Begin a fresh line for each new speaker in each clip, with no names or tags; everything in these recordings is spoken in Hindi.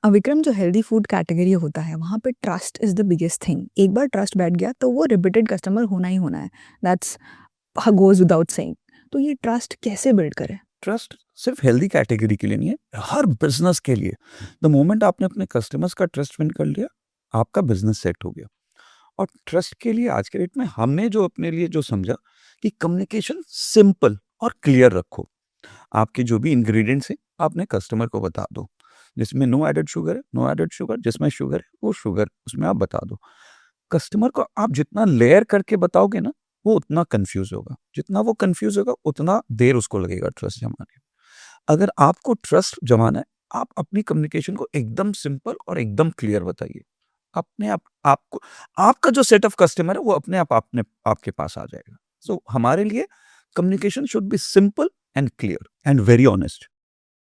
विक्रम, जो हेल्दी फूड कैटेगरी होता है वहाँ पे trust is the biggest thing. एक बार ट्रस्ट बैठ गया तो वो रिपीटेड कस्टमर होना ही होना है। That's goes without saying. तो ये ट्रस्ट कैसे बिल्ड करें?
ट्रस्ट सिर्फ हेल्दी कैटेगरी के लिए नहीं है, हर बिजनेस के लिए। द मोमेंट आपने अपने कस्टमर्स का ट्रस्ट विन कर लिया, आपका बिजनेस सेट हो गया। और ट्रस्ट के लिए आज के डेट में हमने जो अपने लिए जो समझा कि कम्युनिकेशन सिंपल और क्लियर रखो। आपके जो भी इंग्रेडिएंट्स हैं, आपने कस्टमर को बता दो। जिसमें नो एडेड शुगर है, नो एडेड शुगर, जिसमें शुगर है, वो शुगर उसमें आप बता दो। कस्टमर को आप जितना लेयर करके बताओगे ना, वो उतना कंफ्यूज होगा। जितना वो कंफ्यूज होगा, उतना देर उसको लगेगा ट्रस्ट जमाने में। अगर आपको ट्रस्ट जमाना है, आप अपनी कम्युनिकेशन को एकदम सिंपल और एकदम क्लियर बताइए। अपने आप आपको आपका जो सेट ऑफ कस्टमर है, वो अपने आप आपके पास आ जाएगा। सो हमारे लिए communication should be simple and clear and very honest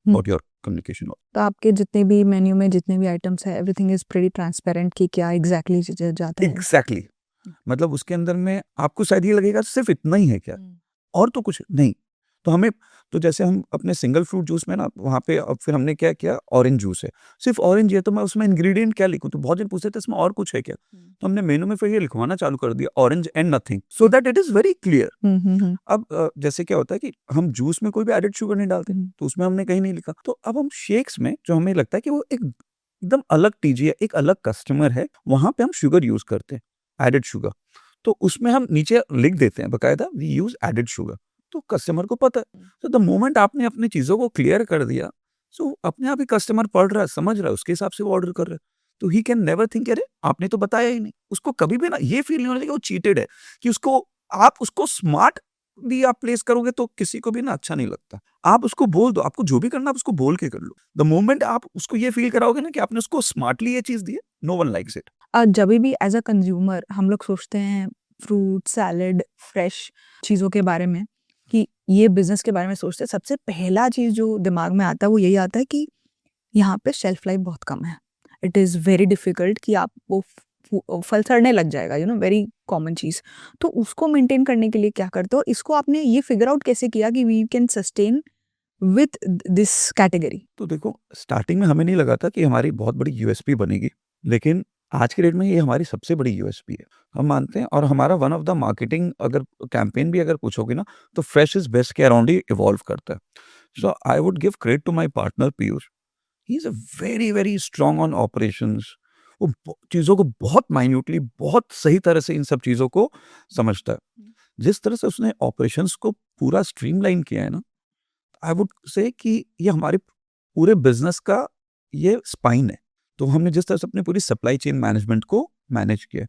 hmm.
About your communication.
तो आपके जितने भी मेन्यू में जितने भी आइटम्स हैं, एवरीथिंग इज़ प्रीटी ट्रांसपेरेंट कि क्या एग्ज़ैक्टली जाता है?
एग्जैक्टली मतलब उसके अंदर में आपको शायद ये लगेगा सिर्फ इतना ही है क्या,
हुँ।
और तो कुछ नहीं। तो हमें तो जैसे हम अपने सिंगल फ्रूट जूस में ना वहाँ पे अब फिर हमने क्या किया, ऑरेंज जूस है, सिर्फ ऑरेंज है, तो मैं उसमें इंग्रेडिएंट क्या लिखूँ? तो बहुत जन पूछते थे इसमें और कुछ है क्या?
हुँ।
तो हमने मेनू में फिर ये लिखवाना चालू कर दिया, orange and nothing, so that it is very clear.
हुँ, हुँ, हुँ।
अब जैसे क्या होता है कि हम जूस में कोई भी एडेड शुगर नहीं डालते,
हुँ।
तो उसमें हमने कहीं नहीं लिखा। तो अब हम शेक्स में जो हमें लगता है कि वो एक एकदम अलग टीजी है, एक अलग कस्टमर है, वहाँ पे हम शुगर यूज़ करते हैं, एडेड शुगर। तो उसमें हम नीचे लिख देते हैं बकायदा, वी यूज़ एडेड शुगर, तो कस्टमर को पता है। तो द मोमेंट आपने अपनी चीज़ों को क्लियर कर दिया, सो अपने आप ही कस्टमर पढ़ रहा है, समझ रहा है, उसके हिसाब से वो ऑर्डर कर रहा है। तो ही कैन नेवर थिंक अरे आपने तो बताया ही नहीं। उसको कभी भी ना ये फील नहीं होना चाहिए कि वो चीटेड है, कि उसको आप उसको स्मार्ट भी आप प्लेस करोगे तो किसी को भी ना अच्छा नहीं लगता। आप उसको बोल दो, आपको जो भी करना है आप उसको बोल के कर लो। द मोमेंट आप उसको ये फील कराओगे ना कि आपने उसको स्मार्टली ये चीज़ दी है, नो वन लाइक्स इट।
जभी भी एज़ अ कंज़्यूमर हम लोग सोचते हैं फ्रूट, सैलेड, फ्रेश चीज़ों के बारे में, कि ये बिज़नेस के बारे में सोचते हैं, सबसे पहला चीज़ जो दिमाग में आता है वो यही आता है कि यहाँ पे शेल्फ लाइफ बहुत कम है। इट इज़ वेरी डिफ़िकल्ट कि आप वो फल सड़ने लग जाएगा, वेरी कॉमन चीज़। तो उसको मेंटेन करने के लिए क्या करते हो? इसको आपने ये फिगर आउट कैसे किया कि we can sustain with this category?
तो देखो, स्टार्टिंग में हमें नहीं लगा था कि हमारी बहुत बड़ी यूएसपी बनेगी, लेकिन आज के डेट में ये हमारी सबसे बड़ी यूएसपी है। हम मानते हैं, और हमारा वन ऑफ द मार्केटिंग अगर कैंपेन भी अगर पूछोगे ना, तो फ्रेश इज़ बेस्ट के अराउंड ही इवॉल्व करता है। So I would give credit to my partner Piyush. He is a very, very strong on operations. वो चीज़ों को बहुत माइन्यूटली, बहुत सही तरह से इन सब चीज़ों को समझता है। जिस तरह से उसने ऑपरेशंस को पूरा स्ट्रीमलाइन किया है ना, आई वुड से कि ये हमारे पूरे बिजनेस का ये स्पाइन है। तो हमने जिस तरह से अपनी पूरी सप्लाई चेन मैनेजमेंट को मैनेज किया,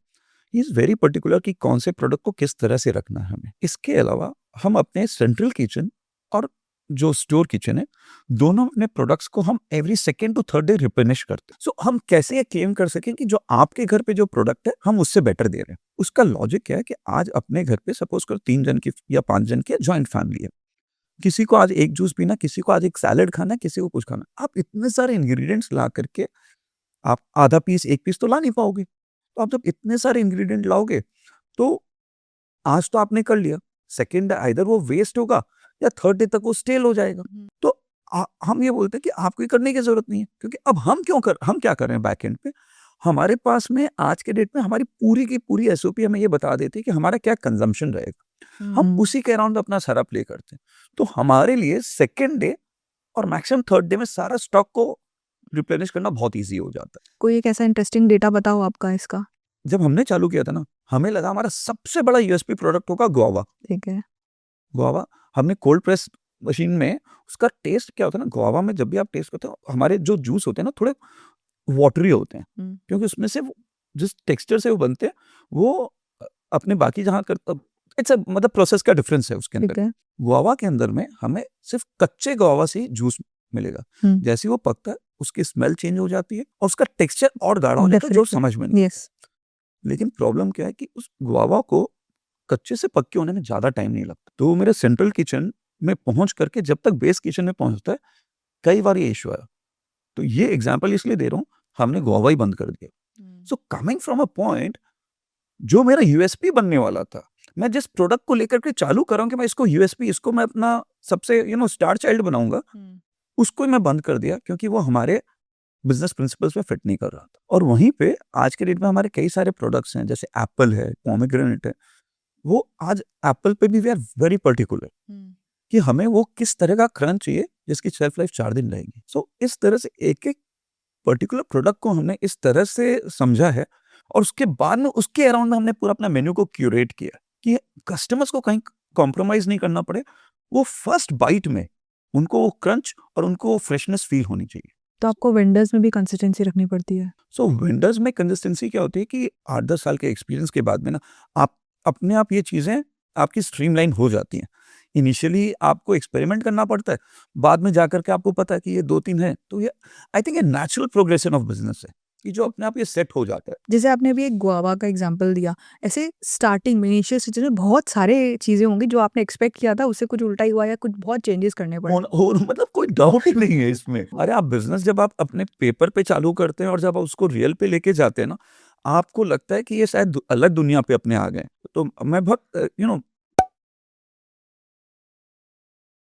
ही इज़ वेरी पर्टिकुलर कि कौन से प्रोडक्ट को किस तरह से रखना है हमें। इसके अलावा हम अपने सेंट्रल किचन और जो स्टोर किचन है, दोनों अपने प्रोडक्ट्स को हम every second to third day replenish करते हैं। सो हम कैसे ये क्लेम कर सकें कि जो आपके घर पे जो प्रोडक्ट है, हम उससे बेटर दे रहे हैं। उसका लॉजिक क्या है कि आज अपने घर पे सपोज करो 3 जन की या 5 जन की जॉइंट फैमिली है। किसी को आज एक जूस पीना, किसी को आज एक सैलेड खाना है, किसी को कुछ खाना है। आप इतने सारे इंग्रीडिएंट्स ला करके आप आधा पीस, 1 पीस तो ला नहीं पाओगे। तो आप जब इतने सारे इंग्रीडिएंट लाओगे, तो आज तो आपने कर लिया, सेकंड आइदर वो वेस्ट होगा या थर्ड डे तक वो स्टेल हो जाएगा। तो हम ये बोलते हैं कि आपको ये करने की ज़रूरत नहीं है, क्योंकि अब हम क्या कर रहे हैं बैक एंड पे, हमारे पास में आज के डेट में हमारी पूरी की पूरी एसओपी हमें ये बता देती है कि हमारा क्या कंज़म्पशन रहेगा। हम उसी के अराउंड अपना सारा प्ले करते हैं। तो हमारे लिए सेकंड डे और मैक्सिमम थर्ड डे में सारा स्टॉक को रिप्लेनिश करना बहुत ईज़ी हो जाता है।
कोई एक ऐसा इंटरेस्टिंग डेटा बताओ आपका इसका?
जब हमने चालू किया था ना, हमें लगा हमारा सबसे बड़ा यूएसपी प्रोडक्ट होगा गुआवा।
ठीक है।
गुआवा हमने कोल्ड प्रेस मशीन में उसका टेस्ट क्या होता है ना, गुआवा में जब भी आप टेस्ट करते हो, हमारे जो जूस होते हैं ना, थोड़े वाटरी होते हैं,
हुँ।
क्योंकि उसमें से जिस टेक्सचर से वो बनते हैं, वो अपने बाकी जहाँ करता, इट्स मतलब प्रोसेस का डिफरेंस है उसके अंदर।
ठीक है।
गुआवा के अंदर में हमें सिर्फ कच्चे गुआवा से ही जूस मिलेगा।
हुँ।
जैसे ही वो पकता है, उसकी स्मेल चेंज हो जाती है और उसका टेक्सचर और गाढ़ा हो जाता है, जो
डेफिनिटली।
समझ में नहीं।
यस।
लेकिन प्रॉब्लम क्या है कि उस गुआवा को कच्चे से पक्के होने में ज़्यादा टाइम नहीं लगता। तो मेरे सेंट्रल किचन में पहुँच करके जब तक बेस किचन में पहुँचता है, कई बार ये इश्यू आया। तो ये एग्ज़ाम्पल इसलिए दे रहा हूँ, हमने गुआवा ही बंद कर दिया। So coming from a point, जो मेरा यूएसपी बनने वाला था, मैं जिस प्रोडक्ट को लेकर के चालू कर रहा हूँ कि मैं इसको यूएसपी, इसको मैं अपना सबसे स्टार चाइल्ड बनाऊँगा,
हुँ।
उसको ही मैं बंद कर दिया, क्योंकि वो हमारे बिजनेस प्रिंसिपल्स में फिट नहीं कर रहा था। और वहीं पे आज के डेट में हमारे कई सारे प्रोडक्ट्स हैं, जैसे एप्पल है, पोमेग्रेनेट है, वो आज एप्पल पे भी वी आर वेरी पर्टिकुलर कि हमें वो किस तरह का क्रंच चाहिए जिसकी शेल्फ लाइफ 4 दिन रहेगी। सो इस तरह से एक-एक पर्टिकुलर प्रोडक्ट को हमने इस तरह से समझा है और उसके बाद में उसके अराउंड में हमने पूरा अपना मेन्यू को क्यूरेट किया कि कस्टमर्स को कहीं कॉम्प्रोमाइज़ नहीं करना पड़े। वो फर्स्ट बाइट में उनको वो क्रंच और उनको वो फ्रेशनेस फ़ील होनी चाहिए।
तो आपको वेंडर्स में भी कंसिस्टेंसी रखनी पड़ती है?
सो वेंडर्स में कंसिस्टेंसी क्या होती है कि 8-10 साल के एक्सपीरियंस के बाद में ना आप अपने आप ये चीज़ें आपकी स्ट्रीमलाइन हो जाती हैं। इनिशियली आपको एक्सपेरिमेंट करना पड़ता है, बाद में जाकर के आपको पता है कि ये 2-3 हैं, तो ये आई थिंक ये नेचुरल प्रोग्रेशन ऑफ बिज़नेस है कि जो अपने आप ये सेट हो जाता है।
जैसे आपने अभी एक गुआवा का एग्जांपल दिया, ऐसे स्टार्टिंग में इनिशियल स्टेज में बहुत सारे चीज़ें होंगी जो आपने एक्सपेक्ट किया था, उससे कुछ उल्टा ही हुआ या कुछ बहुत चेंजेस करने पड़े।
और मतलब कोई डाउट ही नहीं है इसमें। अरे आप बिज़नेस जब आप अपने पेपर पे चालू करते हैं और जब आप उसको रियल पे लेके जाते हैं ना, आपको लगता है कि ये शायद अलग दुनिया पे अपने आ गए। तो मैं बहुत